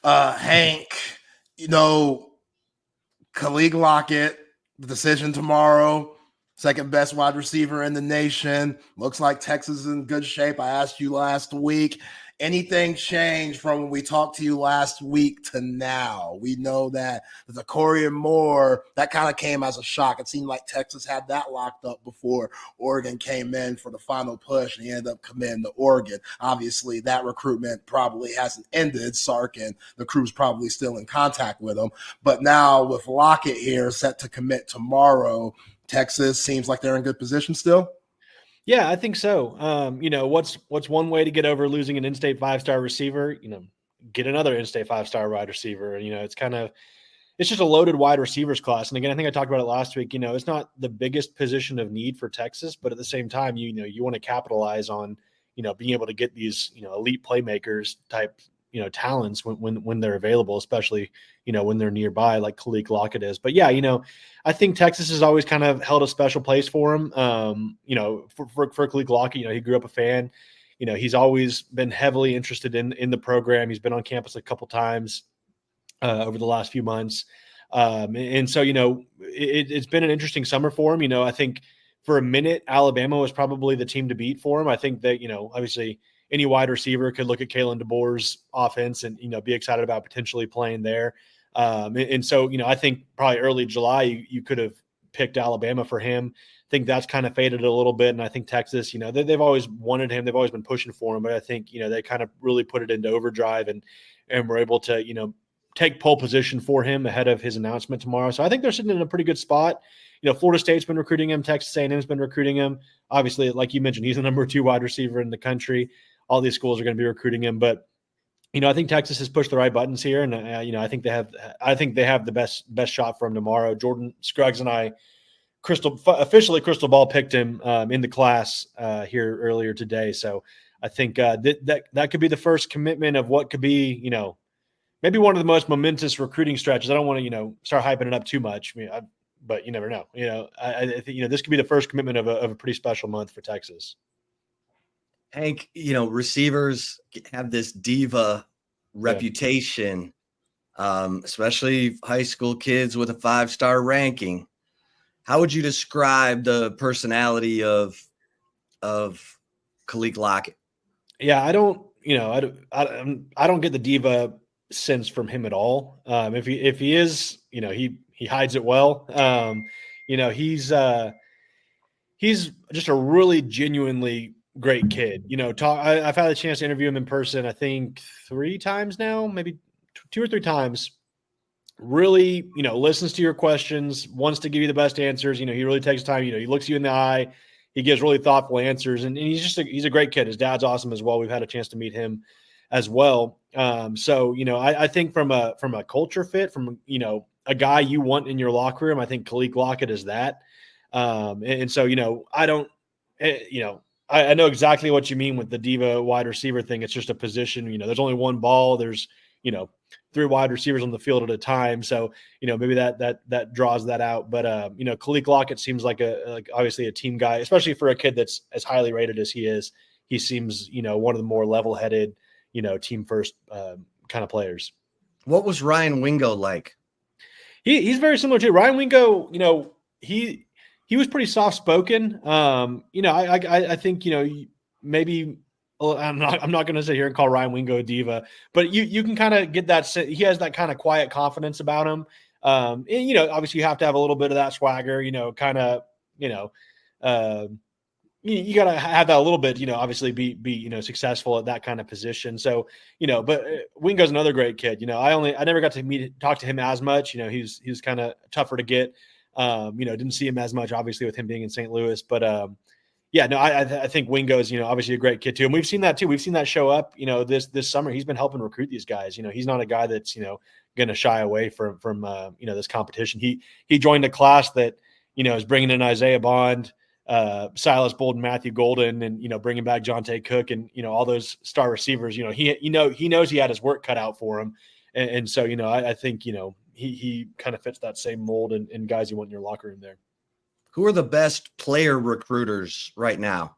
Hank, you know, Kaliq Lockett, the decision tomorrow, second best wide receiver in the nation. Looks like Texas is in good shape. I asked you last week. Anything changed from when we talked to you last week to now? We know that the Corey Moore, that kind of came as a shock. It seemed like Texas had that locked up before Oregon came in for the final push, and he ended up committing to Oregon. Obviously, that recruitment probably hasn't ended. Sark and the crew's probably still in contact with him. But now with Lockett here set to commit tomorrow, Texas seems like they're in good position still. Yeah, I think so. What's one way to get over losing an in-state 5-star receiver? Get another in-state 5-star wide receiver. And, it's just a loaded wide receivers class. And again, I think I talked about it last week. It's not the biggest position of need for Texas, but at the same time, you want to capitalize on, being able to get these, elite playmakers type, talents when they're available, especially, when they're nearby, like Keke Lockett is. But yeah, I think Texas has always kind of held a special place for him. For Keke Lockett, he grew up a fan. He's always been heavily interested in the program. He's been on campus a couple times over the last few months. And so, it's been an interesting summer for him. I think for a minute, Alabama was probably the team to beat for him. I think that, obviously any wide receiver could look at Kalen DeBoer's offense and, be excited about potentially playing there. And so, I think probably early July, you could have picked Alabama for him. I think that's kind of faded a little bit. And I think Texas, they've always wanted him. They've always been pushing for him. But I think, they kind of really put it into overdrive and were able to, take pole position for him ahead of his announcement tomorrow. So I think they're sitting in a pretty good spot. Florida State's been recruiting him. Texas A&M's been recruiting him. Obviously, like you mentioned, he's the number 2 wide receiver in the country. All these schools are going to be recruiting him. But, I think Texas has pushed the right buttons here. And, I think they have the best shot for him tomorrow. Jordan Scruggs and I officially crystal ball picked him in the class here earlier today. So I think that could be the first commitment of what could be, maybe one of the most momentous recruiting stretches. I don't want to, start hyping it up too much. But you never know. I think, this could be the first commitment of a pretty special month for Texas. Hank, receivers have this diva reputation, especially high school kids with a 5-star ranking. How would you describe the personality of Keke Lockett? Yeah, I don't get the diva sense from him at all. If he is, he hides it well. He's just a really genuinely great kid. I've had a chance to interview him in person, I think 3 times now, maybe 2 or 3 times. Really, listens to your questions, wants to give you the best answers. He really takes time. He looks you in the eye. He gives really thoughtful answers, and he's a great kid. His dad's awesome as well. We've had a chance to meet him as well. So, I think from a culture fit, from, a guy you want in your locker room, I think Keke Lockett is that. And so, I know exactly what you mean with the diva wide receiver thing. It's just a position, there's only one ball. There's, 3 wide receivers on the field at a time. So, maybe that draws that out. But, Keke Lockett seems like obviously a team guy, especially for a kid that's as highly rated as he is. He seems, one of the more level-headed, team first kind of players. What was Ryan Wingo like? He's very similar to Ryan Wingo. He was pretty soft spoken. I think, maybe I'm not going to sit here and call Ryan Wingo a diva, but you can kind of get that. He has that kind of quiet confidence about him. And, obviously you have to have a little bit of that swagger, you got to have that a little bit, obviously be, successful at that kind of position. So, but Wingo's another great kid. I never got to talk to him as much. He's kind of tougher to get. Didn't see him as much, obviously, with him being in St. Louis. But I think Wingo's, obviously a great kid too. And we've seen that too. We've seen that show up, this summer. He's been helping recruit these guys. He's not a guy that's, going to shy away from this competition. He joined a class that, is bringing in Isaiah Bond, Silas Bolden, Matthew Golden, and, bringing back Jonte Cook and, all those star receivers. He knows he had his work cut out for him. And so, I think, he kind of fits that same mold and guys you want in your locker room there. Who are the best player recruiters right now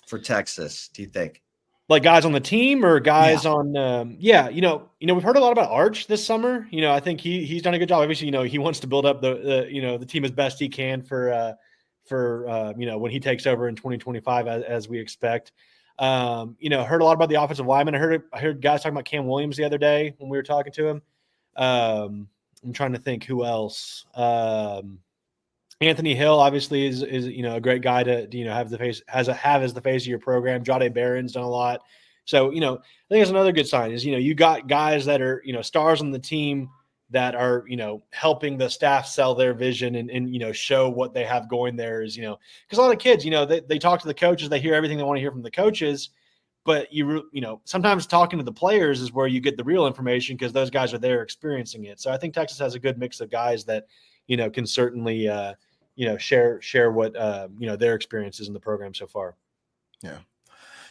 for Texas, do you think? Like guys on the team or guys on, we've heard a lot about Arch this summer. I think he's done a good job. Obviously, he wants to build up the team as best he can for when he takes over in 2025 as we expect. Heard a lot about the offensive lineman. I heard guys talking about Cam Williams the other day when we were talking to him. I'm trying to think who else. Anthony Hill obviously is a great guy to have as the face of your program. Jahdae Barron's done a lot. So, I think it's another good sign is, you got guys that are, stars on the team that are, helping the staff sell their vision and show what they have going there is, because a lot of kids, they talk to the coaches, they hear everything they want to hear from the coaches, but sometimes talking to the players is where you get the real information because those guys are there experiencing it. So I think Texas has a good mix of guys that, can certainly, share what, their experiences in the program so far. Yeah.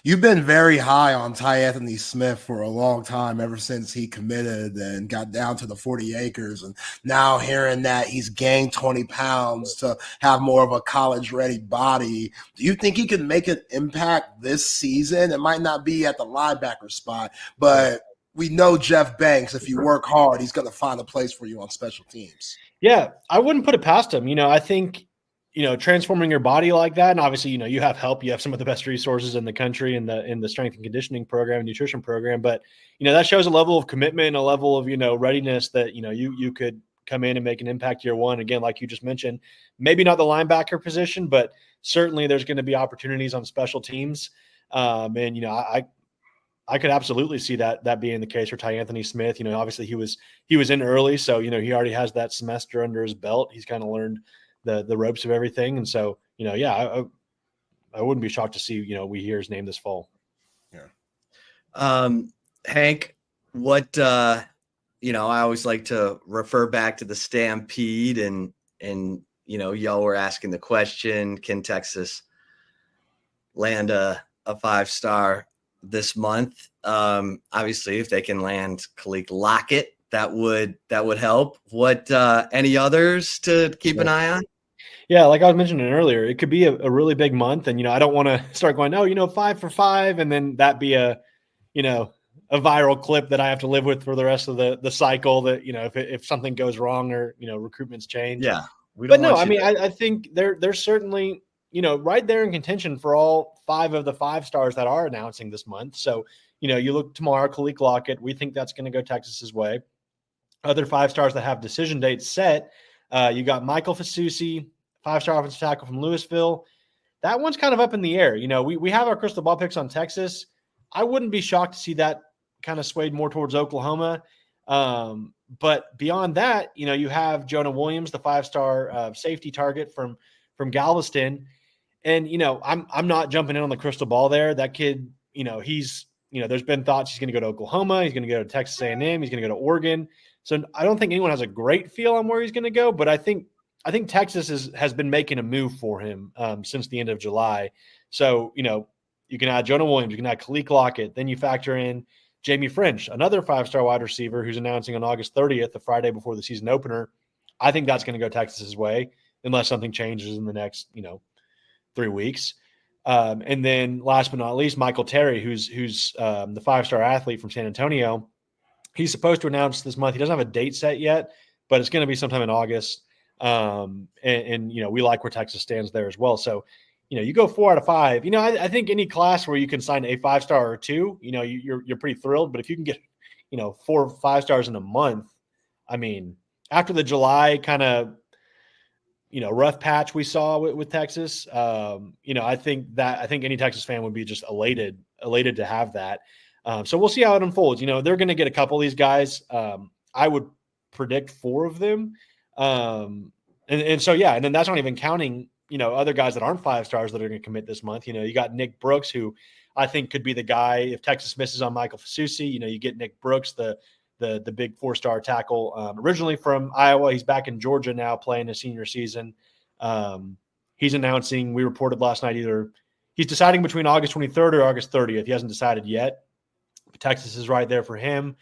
You've been very high on Ty Anthony Smith for a long time, ever since he committed and got down to the 40 acres. And now hearing that he's gained 20 pounds to have more of a college-ready body, do you think he can make an impact this season? It might not be at the linebacker spot, but we know Jeff Banks, if you work hard, he's going to find a place for you on special teams. Yeah, I wouldn't put it past him. I think, transforming your body like that, and obviously, you have help. You have some of the best resources in the country in the strength and conditioning program, and nutrition program. But, that shows a level of commitment, a level of, readiness that, you could come in and make an impact year one. Again, like you just mentioned, maybe not the linebacker position, but certainly there's going to be opportunities on special teams. And, I could absolutely see that being the case for Ty Anthony Smith. Obviously he was in early, so he already has that semester under his belt. He's kind of learned the ropes of everything, and so I wouldn't be shocked to see we hear his name this fall. Yeah. Hank, what I always like to refer back to the Stampede, and y'all were asking the question: can Texas land a 5-star? This month? Obviously, if they can land Kaliq Lockett, that would help. What any others to keep an eye on? Yeah, like I was mentioning earlier, it could be a really big month, and I don't want to start going, 5 for 5, and then that be a viral clip that I have to live with for the rest of the cycle. That if something goes wrong or recruitments change. Yeah, I think they're certainly right there in contention for all 5 of the 5 stars that are announcing this month. So, you look tomorrow, Keke Lockett, we think that's going to go Texas's way. Other 5 stars that have decision dates set, you got Michael Fasusi, 5-star offensive tackle from Louisville. That one's kind of up in the air. We have our crystal ball picks on Texas. I wouldn't be shocked to see that kind of swayed more towards Oklahoma. But beyond that, you have Jonah Williams, the 5-star safety target from Galveston. And, I'm not jumping in on the crystal ball there. That kid, he's, there's been thoughts he's going to go to Oklahoma. He's going to go to Texas A&M. He's going to go to Oregon. So I don't think anyone has a great feel on where he's going to go, but I think Texas has been making a move for him since the end of July. So, you can add Jonah Williams, you can add Keke Lockett, then you factor in Jamie French, another 5-star wide receiver who's announcing on August 30th, the Friday before the season opener. I think that's going to go Texas's way unless something changes in the next, 3 weeks. And then last but not least, Michael Terry, who's the 5-star athlete from San Antonio. He's supposed to announce this month. He doesn't have a date set yet, but it's going to be sometime in August. And we like where Texas stands there as well. So, you go 4 out of 5. I think any class where you can sign a 5-star or 2, you're pretty thrilled. But if you can get, 4 5 stars in a month, I mean, after the July kind of, rough patch we saw with Texas, I think any Texas fan would be just elated to have that. So we'll see how it unfolds. They're going to get a couple of these guys. I would predict 4 of them. And so, yeah, and then that's not even counting, other guys that aren't 5 stars that are going to commit this month. You got Nick Brooks, who I think could be the guy if Texas misses on Michael Fasusi. You get Nick Brooks, the big 4-star tackle, originally from Iowa. He's back in Georgia now playing his senior season. He's announcing, we reported last night, either he's deciding between August 23rd or August 30th. He hasn't decided yet. But Texas is right there for him.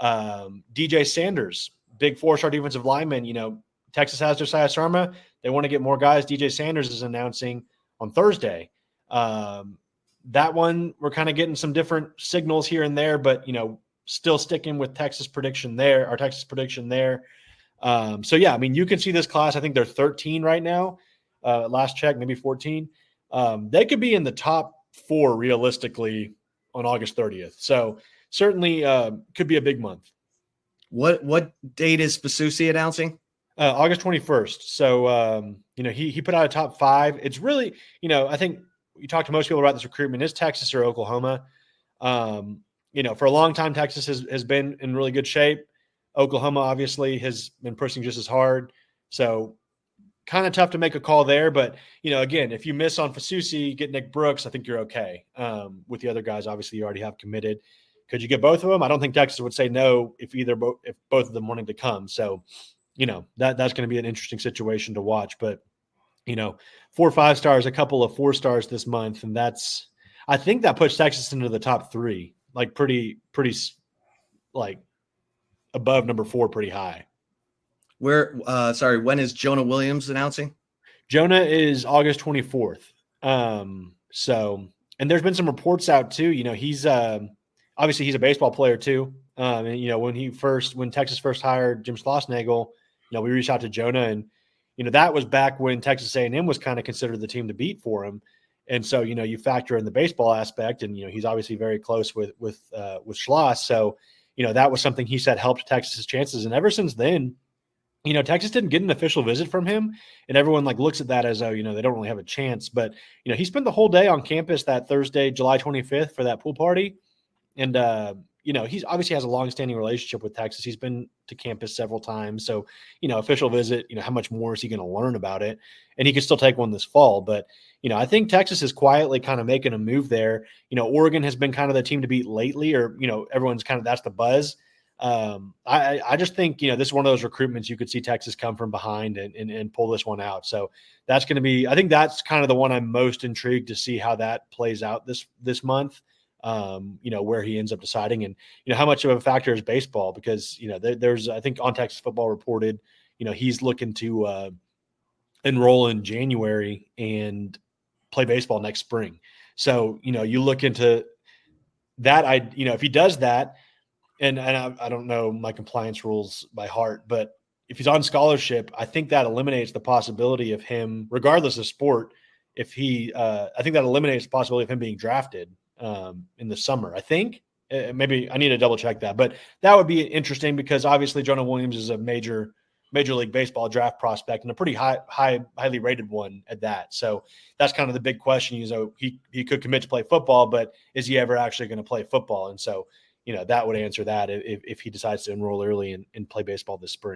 DJ Sanders, big 4-star defensive lineman. Texas has Josiah Sarma. They want to get more guys. DJ Sanders is announcing on Thursday. that one, we're kind of getting some different signals here and there, but, still sticking with Texas prediction there. So, yeah, I mean, you can see this class. I think they're 13 right now. Last check, maybe 14. They could be in the top 4 realistically on August 30th. So certainly could be a big month. What date is Fasusi announcing? August 21st. So, he put out a top 5. It's really, I think you talk to most people about this recruitment, is Texas or Oklahoma. For a long time, Texas has been in really good shape. Oklahoma obviously has been pushing just as hard. So kind of tough to make a call there. But, again, if you miss on Fasusi, get Nick Brooks, I think you're okay. With the other guys, obviously you already have committed. Could you get both of them? I don't think Texas would say no if both of them wanted to come. So, that's going to be an interesting situation to watch. But, 4 5-stars, a couple of 4-stars this month. And I think that puts Texas into the top 3, like pretty like above number 4, pretty high. When is Jonah Williams announcing? Jonah is August 24th. And there's been some reports out too. He's obviously he's a baseball player too. And when Texas first hired Jim Schlossnagle, we reached out to Jonah, and that was back when Texas A&M was kind of considered the team to beat for him. And so you factor in the baseball aspect, and he's obviously very close with Schloss. So that was something he said helped Texas's chances. And ever since then, Texas didn't get an official visit from him, and everyone looks at that as, they don't really have a chance. But, he spent the whole day on campus that Thursday, July 25th for that pool party. And, he's obviously has a long-standing relationship with Texas. He's been to campus several times. So, official visit, how much more is he going to learn about it? And he could still take one this fall. But, I think Texas is quietly kind of making a move there. Oregon has been kind of the team to beat lately, or, everyone's kind of, that's the buzz. I just think, this is one of those recruitments you could see Texas come from behind and pull this one out. So that's going to be, I think that's kind of the one I'm most intrigued to see how that plays out this month. Where he ends up deciding, and, how much of a factor is baseball, because, there's, I think on Texas Football reported, he's looking to enroll in January and play baseball next spring. So, you look into that, if he does that, and I don't know my compliance rules by heart, but if he's on scholarship, I think that eliminates the possibility of him, regardless of sport, I think that eliminates the possibility of him being drafted in the summer. I think maybe I need to double check that, but that would be interesting, because obviously Jonah Williams is a major League Baseball draft prospect, and a pretty highly rated one at that. So that's kind of the big question. He could commit to play football, but is he ever actually going to play football? And so, that would answer that if he decides to enroll early and play baseball this spring.